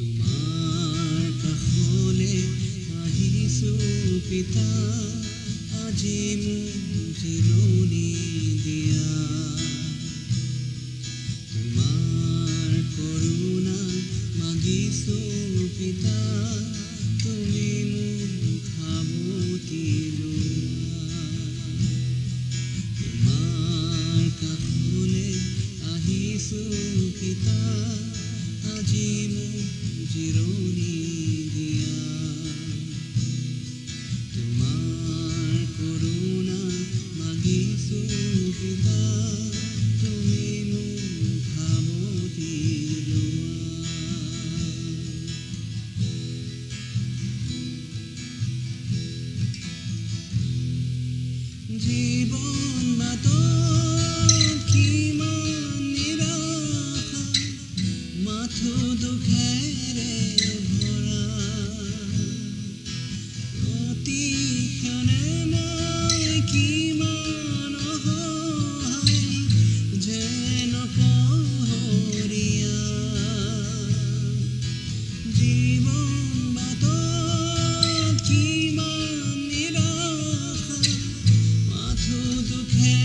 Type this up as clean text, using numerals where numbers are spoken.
তোমাৰ কাষলে আহিছো পিতা আজি মোক জিৰণি দিয়া তোমাৰ কৰুণা মাগিছো পিতা তুমি মোক সাৱটি লোৱা তোমাৰ কাষলে আহিছো পিতা আজি মোক জিৰণি দিয়া তোমাৰ কৰুণা মাগিছো পিতা তুমি মোক সাৱটি লোৱা জীৱন বাটত কিমান নিৰাশা মাথো দুখেৰে ভৰা অতি ক্ষণে মই কিমান অসহায় যেন পহৰীয়া জীৱন বাটত কিমান নিৰাশা মাথো দুখেৰে